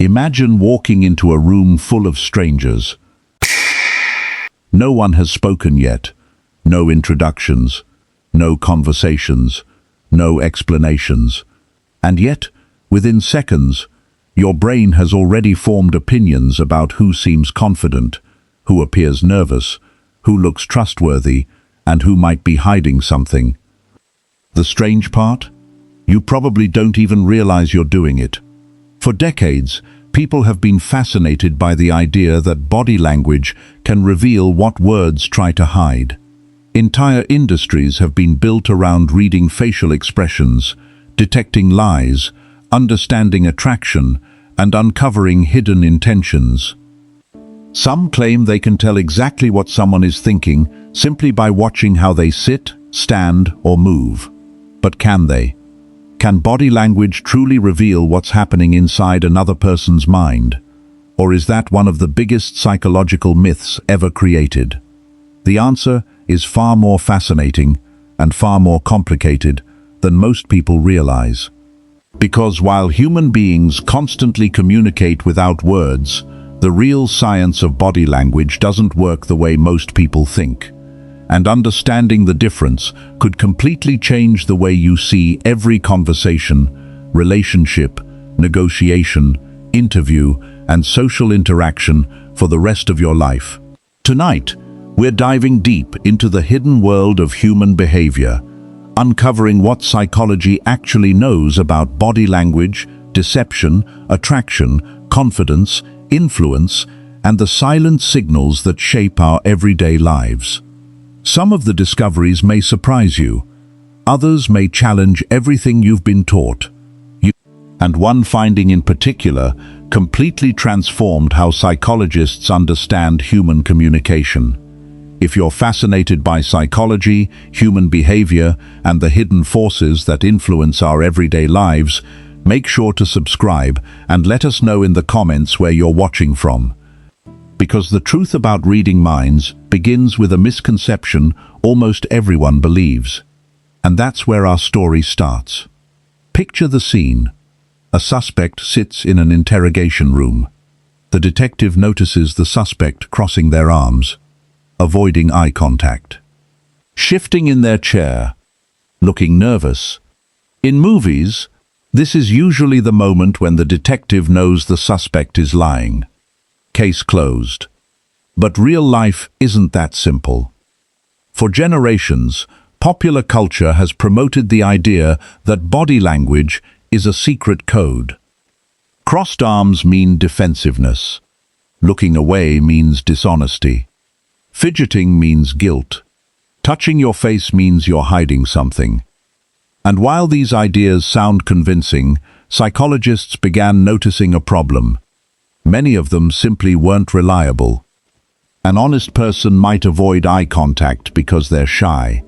Imagine walking into a room full of strangers. No one has spoken yet. No introductions, no conversations, no explanations. And yet, within seconds, your brain has already formed opinions about who seems confident, who appears nervous, who looks trustworthy, and who might be hiding something. The strange part? You probably don't even realize you're doing it. For decades, people have been fascinated by the idea that body language can reveal what words try to hide. Entire industries have been built around reading facial expressions, detecting lies, understanding attraction, and uncovering hidden intentions. Some claim they can tell exactly what someone is thinking simply by watching how they sit, stand, or move. But can they? Can body language truly reveal what's happening inside another person's mind? Or is that one of the biggest psychological myths ever created? The answer is far more fascinating and far more complicated than most people realize. Because while human beings constantly communicate without words, the real science of body language doesn't work the way most people think. And understanding the difference could completely change the way you see every conversation, relationship, negotiation, interview, and social interaction for the rest of your life. Tonight, we're diving deep into the hidden world of human behavior, uncovering what psychology actually knows about body language, deception, attraction, confidence, influence, and the silent signals that shape our everyday lives. Some of the discoveries may surprise you. Others may challenge everything you've been taught. And one finding in particular completely transformed how psychologists understand human communication. If you're fascinated by psychology, human behavior, and the hidden forces that influence our everyday lives, make sure to subscribe and let us know in the comments where you're watching from. Because the truth about reading minds begins with a misconception almost everyone believes. And that's where our story starts. Picture the scene. A suspect sits in an interrogation room. The detective notices the suspect crossing their arms, avoiding eye contact, shifting in their chair, looking nervous. In movies, this is usually the moment when the detective knows the suspect is lying. Case closed. But real life isn't that simple. For generations, popular culture has promoted the idea that body language is a secret code. Crossed arms mean defensiveness. Looking away means dishonesty. Fidgeting means guilt. Touching your face means you're hiding something. And while these ideas sound convincing, psychologists began noticing a problem. Many of them simply weren't reliable. An honest person might avoid eye contact because they're shy.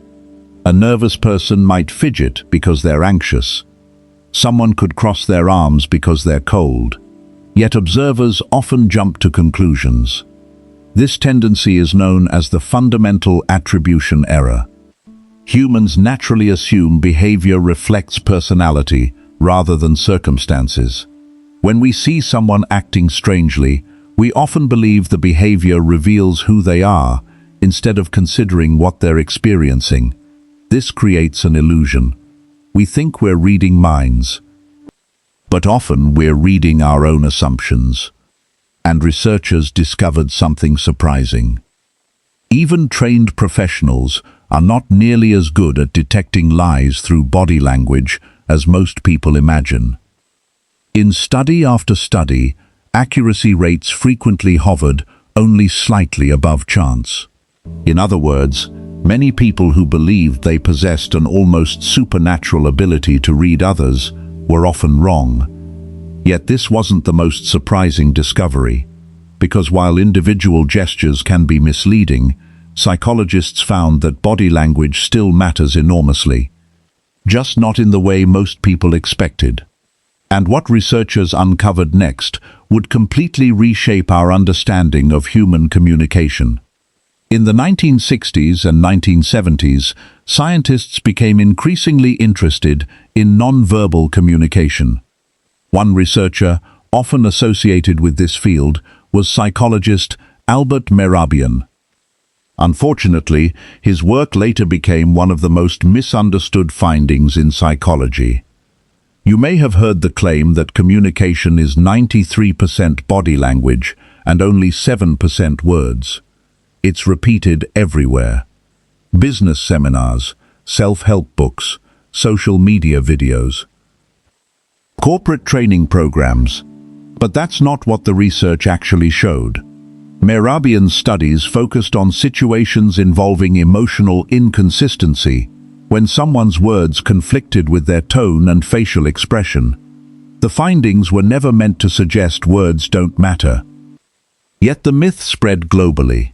A nervous person might fidget because they're anxious. Someone could cross their arms because they're cold. Yet observers often jump to conclusions. This tendency is known as the fundamental attribution error. Humans naturally assume behavior reflects personality rather than circumstances. When we see someone acting strangely, we often believe the behavior reveals who they are instead of considering what they're experiencing. This creates an illusion. We think we're reading minds, but often we're reading our own assumptions. And researchers discovered something surprising. Even trained professionals are not nearly as good at detecting lies through body language as most people imagine. In study after study, accuracy rates frequently hovered only slightly above chance. In other words, many people who believed they possessed an almost supernatural ability to read others were often wrong. Yet this wasn't the most surprising discovery, because while individual gestures can be misleading, psychologists found that body language still matters enormously, just not in the way most people expected. And what researchers uncovered next would completely reshape our understanding of human communication. In the 1960s and 1970s, scientists became increasingly interested in nonverbal communication. One researcher, often associated with this field was psychologist Albert Mehrabian. Unfortunately, his work later became one of the most misunderstood findings in psychology. You may have heard the claim that communication is 93% body language and only 7% words. It's repeated everywhere. Business seminars, self-help books, social media videos, corporate training programs. But that's not what the research actually showed. Mehrabian's studies focused on situations involving emotional inconsistency, when someone's words conflicted with their tone and facial expression. The findings were never meant to suggest words don't matter. Yet the myth spread globally.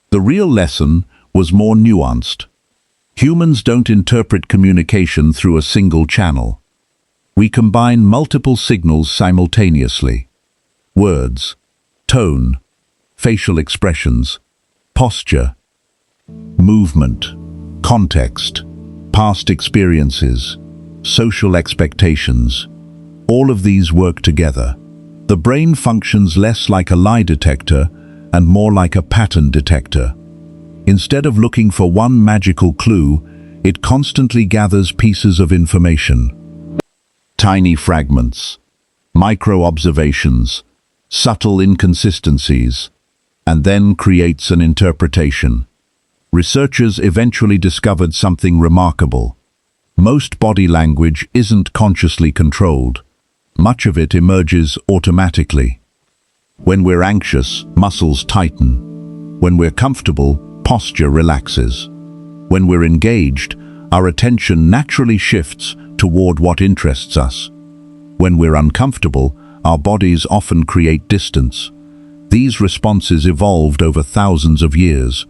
The real lesson was more nuanced. Humans don't interpret communication through a single channel. We combine multiple signals simultaneously. Words, tone, facial expressions, posture, movement, context, past experiences, social expectations. All of these work together. The brain functions less like a lie detector and more like a pattern detector. Instead of looking for one magical clue, it constantly gathers pieces of information. Tiny fragments, micro-observations, subtle inconsistencies, and then creates an interpretation. Researchers eventually discovered something remarkable. Most body language isn't consciously controlled. Much of it emerges automatically. When we're anxious, muscles tighten. When we're comfortable, posture relaxes. When we're engaged, our attention naturally shifts toward what interests us. When we're uncomfortable, our bodies often create distance. These responses evolved over thousands of years.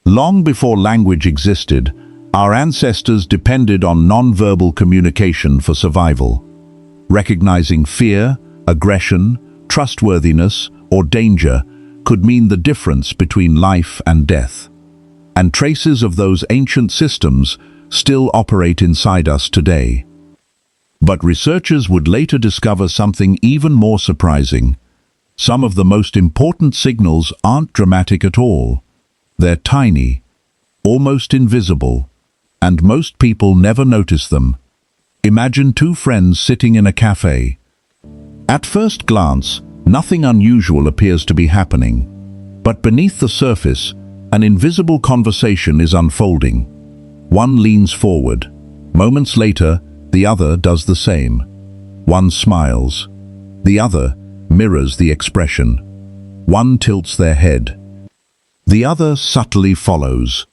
Long before language existed, our ancestors depended on nonverbal communication for survival. Recognizing fear, aggression, trustworthiness, or danger could mean the difference between life and death. And traces of those ancient systems still operate inside us today. But researchers would later discover something even more surprising. Some of the most important signals aren't dramatic at all. They're tiny, almost invisible, and most people never notice them. Imagine two friends sitting in a cafe. At first glance, nothing unusual appears to be happening. But beneath the surface, an invisible conversation is unfolding. One leans forward. Moments later, the other does the same. One smiles. The other mirrors the expression. One tilts their head. The other subtly follows.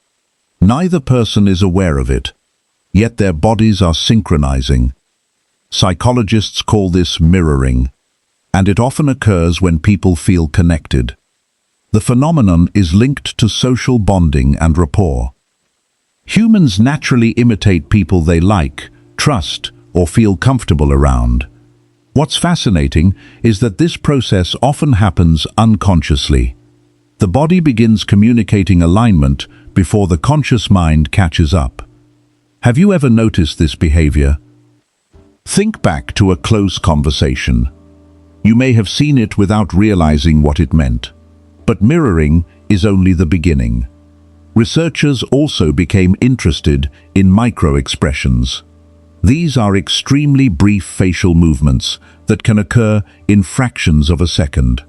Neither person is aware of it, yet their bodies are synchronizing. Psychologists call this mirroring, and it often occurs when people feel connected. The phenomenon is linked to social bonding and rapport. Humans naturally imitate people they like, trust, or feel comfortable around. What's fascinating is that this process often happens unconsciously. The body begins communicating alignment before the conscious mind catches up. Have you ever noticed this behavior? Think back to a close conversation. You may have seen it without realizing what it meant. But mirroring is only the beginning. Researchers also became interested in micro-expressions. These are extremely brief facial movements that can occur in fractions of a second.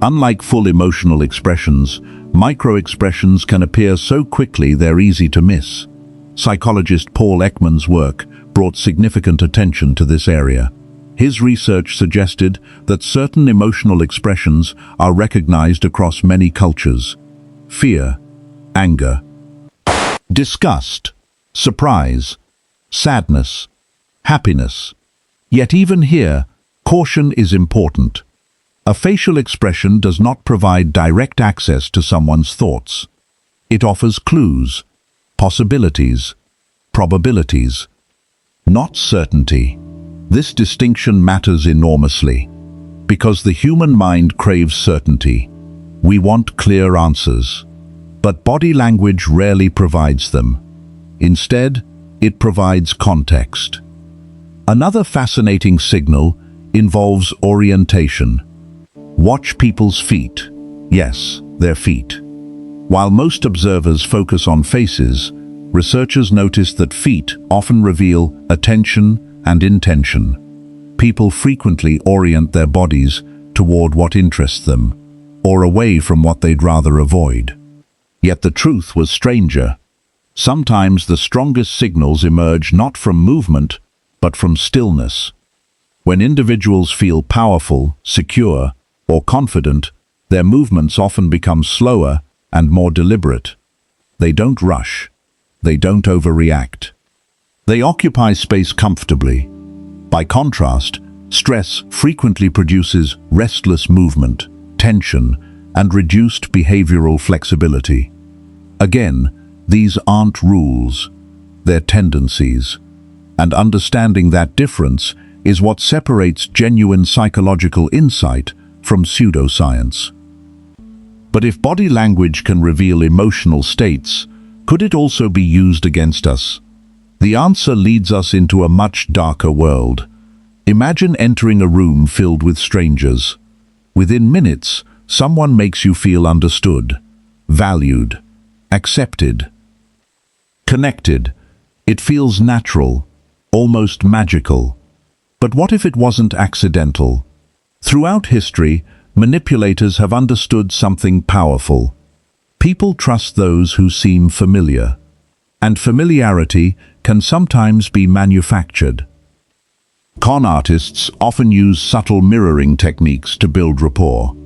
Unlike full emotional expressions, micro-expressions can appear so quickly they're easy to miss. Psychologist Paul Ekman's work brought significant attention to this area. His research suggested that certain emotional expressions are recognized across many cultures. Fear, anger, disgust, surprise, sadness, happiness. Yet even here, caution is important. A facial expression does not provide direct access to someone's thoughts. It offers clues, possibilities, probabilities, not certainty. This distinction matters enormously, because the human mind craves certainty. We want clear answers, but body language rarely provides them. Instead, it provides context. Another fascinating signal involves orientation. Watch people's feet. Yes, their feet. While most observers focus on faces, researchers notice that feet often reveal attention and intention. People frequently orient their bodies toward what interests them, or away from what they'd rather avoid. Yet the truth was stranger. Sometimes the strongest signals emerge not from movement, but from stillness. When individuals feel powerful, secure, or confident, their movements often become slower and more deliberate. They don't rush. They don't overreact. They occupy space comfortably. By contrast, stress frequently produces restless movement, tension, and reduced behavioral flexibility. Again, these aren't rules, they're tendencies. And understanding that difference is what separates genuine psychological insight from pseudoscience. But if body language can reveal emotional states, could it also be used against us? The answer leads us into a much darker world. Imagine entering a room filled with strangers. Within minutes, someone makes you feel understood, valued, accepted, connected. It feels natural, almost magical. But what if it wasn't accidental? Throughout history, manipulators have understood something powerful. People trust those who seem familiar, and familiarity can sometimes be manufactured. Con artists often use subtle mirroring techniques to build rapport.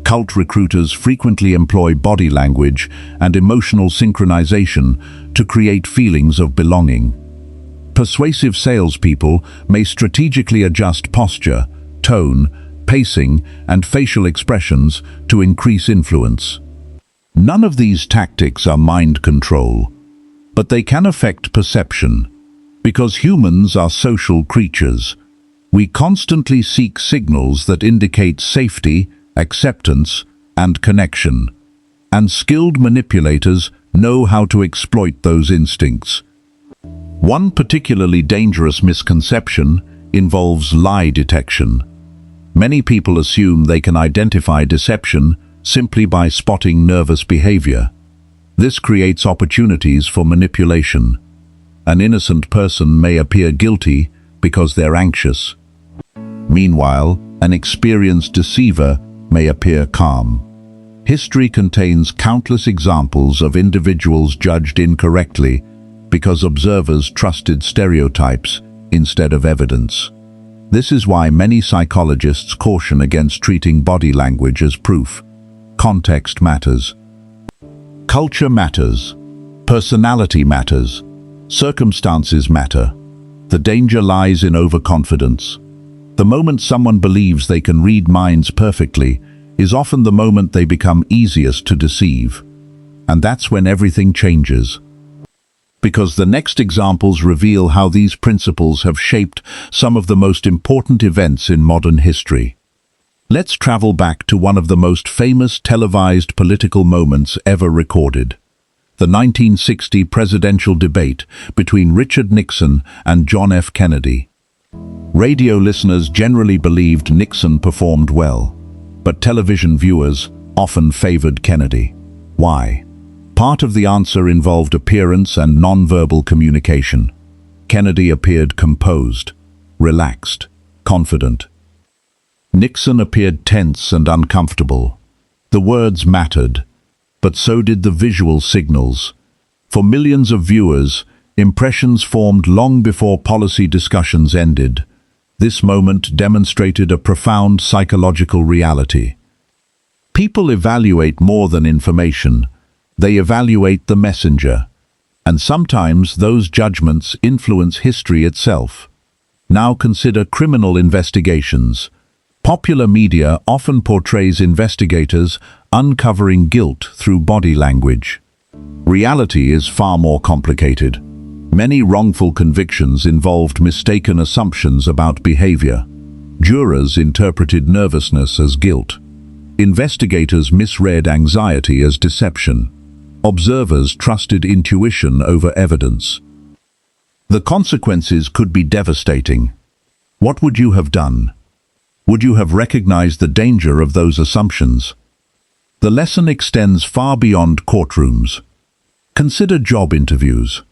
Cult recruiters frequently employ body language and emotional synchronization to create feelings of belonging. Persuasive salespeople may strategically adjust posture, tone, pacing, and facial expressions to increase influence. None of these tactics are mind control, but they can affect perception. Because humans are social creatures, we constantly seek signals that indicate safety, acceptance, and connection. And skilled manipulators know how to exploit those instincts. One particularly dangerous misconception involves lie detection. Many people assume they can identify deception simply by spotting nervous behavior. This creates opportunities for manipulation. An innocent person may appear guilty because they're anxious. Meanwhile, an experienced deceiver may appear calm. History contains countless examples of individuals judged incorrectly because observers trusted stereotypes instead of evidence. This is why many psychologists caution against treating body language as proof. Context matters. Culture matters. Personality matters. Circumstances matter. The danger lies in overconfidence. The moment someone believes they can read minds perfectly is often the moment they become easiest to deceive. And that's when everything changes. Because the next examples reveal how these principles have shaped some of the most important events in modern history. Let's travel back to one of the most famous televised political moments ever recorded. The 1960 presidential debate between Richard Nixon and John F. Kennedy. Radio listeners generally believed Nixon performed well, but television viewers often favored Kennedy. Why? Part of the answer involved appearance and nonverbal communication. Kennedy appeared composed, relaxed, confident. Nixon appeared tense and uncomfortable. The words mattered, but so did the visual signals. For millions of viewers, impressions formed long before policy discussions ended. This moment demonstrated a profound psychological reality. People evaluate more than information. They evaluate the messenger. And sometimes those judgments influence history itself. Now consider criminal investigations. Popular media often portrays investigators uncovering guilt through body language. Reality is far more complicated. Many wrongful convictions involved mistaken assumptions about behavior. Jurors interpreted nervousness as guilt. Investigators misread anxiety as deception. Observers trusted intuition over evidence. The consequences could be devastating. What would you have done? would you have recognized the danger of those assumptions? The lesson extends far beyond courtrooms. Consider job interviews.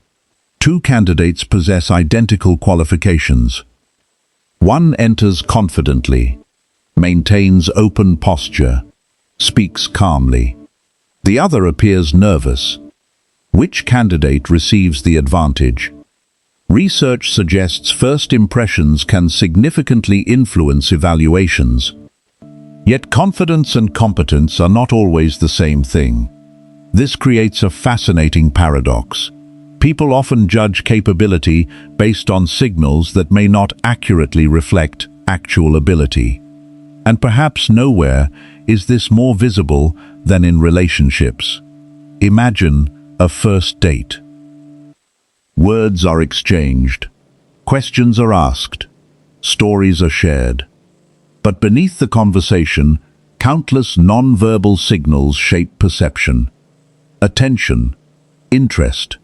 Two candidates possess identical qualifications. One enters confidently, maintains open posture, speaks calmly. The other appears nervous. Which candidate receives the advantage? Research suggests first impressions can significantly influence evaluations. Yet confidence and competence are not always the same thing. This creates a fascinating paradox. People often judge capability based on signals that may not accurately reflect actual ability. And perhaps nowhere is this more visible than in relationships. Imagine a first date. Words are exchanged, questions are asked, stories are shared. But beneath the conversation, countless nonverbal signals shape perception. Attention, interest,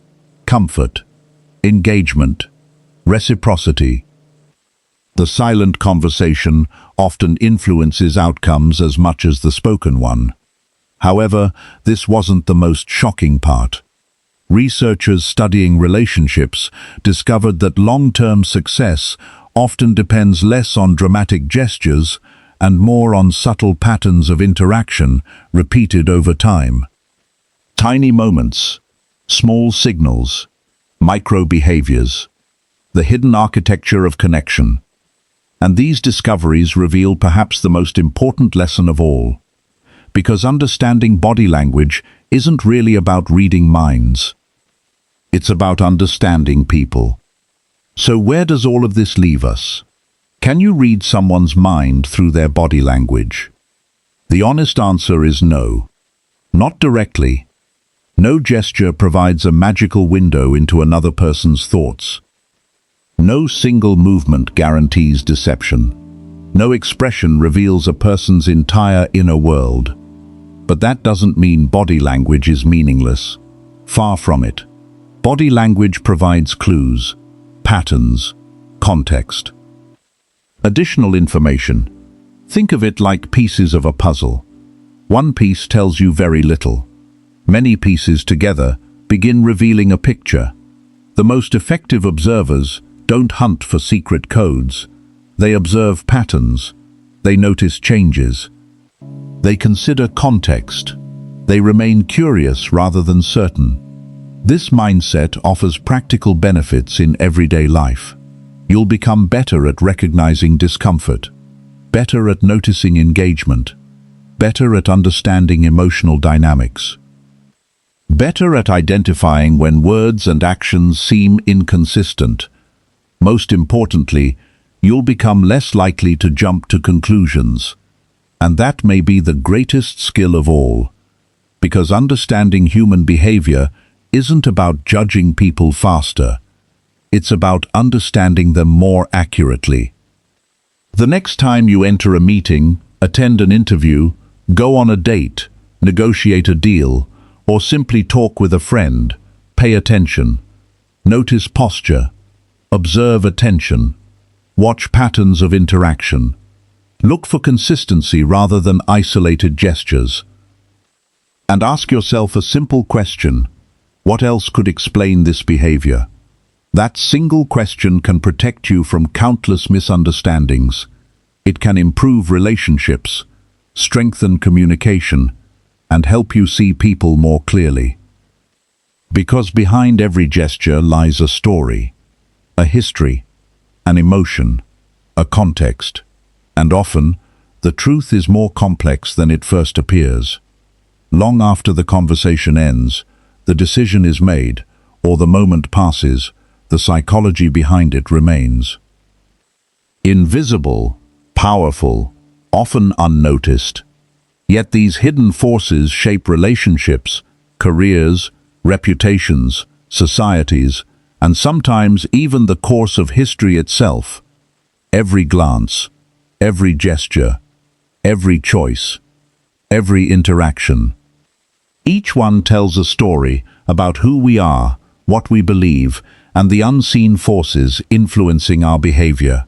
comfort, engagement, reciprocity. The silent conversation often influences outcomes as much as the spoken one. However, this wasn't the most shocking part. Researchers studying relationships discovered that long-term success often depends less on dramatic gestures and more on subtle patterns of interaction repeated over time. Tiny moments, small signals, micro-behaviors, the hidden architecture of connection. And these discoveries reveal perhaps the most important lesson of all. Because understanding body language isn't really about reading minds. It's about understanding people. So where does all of this leave us? Can you read someone's mind through their body language? The honest answer is no. Not directly. No gesture provides a magical window into another person's thoughts. No single movement guarantees deception. No expression reveals a person's entire inner world. But that doesn't mean body language is meaningless. Far from it. Body language provides clues, patterns, context. Additional information. Think of it like pieces of a puzzle. One piece tells you very little. Many pieces together begin revealing a picture. The most effective observers don't hunt for secret codes. They observe patterns. They notice changes. They consider context. They remain curious rather than certain. This mindset offers practical benefits in everyday life. You'll become better at recognizing discomfort, better at noticing engagement, better at understanding emotional dynamics, better at identifying when words and actions seem inconsistent. Most importantly, you'll become less likely to jump to conclusions. And that may be the greatest skill of all, because understanding human behavior isn't about judging people faster. It's about understanding them more accurately. The next time you enter a meeting, attend an interview, go on a date, negotiate a deal, or simply talk with a friend, pay attention. Notice posture. Observe attention. Watch patterns of interaction. Look for consistency rather than isolated gestures. And ask yourself a simple question. What else could explain this behavior? That single question can protect you from countless misunderstandings. It can improve relationships, strengthen communication, and help you see people more clearly. Because behind every gesture lies a story, a history, an emotion, a context. And often, the truth is more complex than it first appears. Long after the conversation ends, the decision is made, or the moment passes, the psychology behind it remains. Invisible, powerful, often unnoticed. Yet these hidden forces shape relationships, careers, reputations, societies, and sometimes even the course of history itself. Every glance, every gesture, every choice, every interaction. Each one tells a story about who we are, what we believe, and the unseen forces influencing our behavior.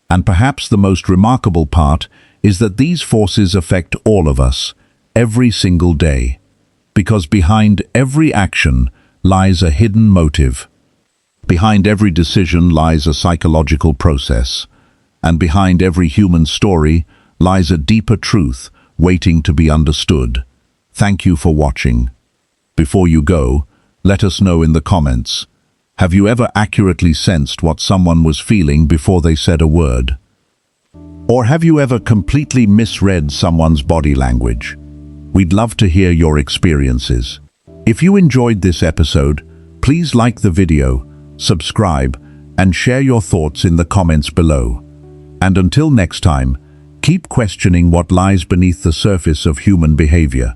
And perhaps the most remarkable part is that these forces affect all of us, every single day. Because behind every action lies a hidden motive. Behind every decision lies a psychological process. And behind every human story lies a deeper truth waiting to be understood. Thank you for watching. Before you go, let us know in the comments. Have you ever accurately sensed what someone was feeling before they said a word? Or have you ever completely misread someone's body language? We'd love to hear your experiences. If you enjoyed this episode, please like the video, subscribe, and share your thoughts in the comments below. And until next time, keep questioning what lies beneath the surface of human behavior.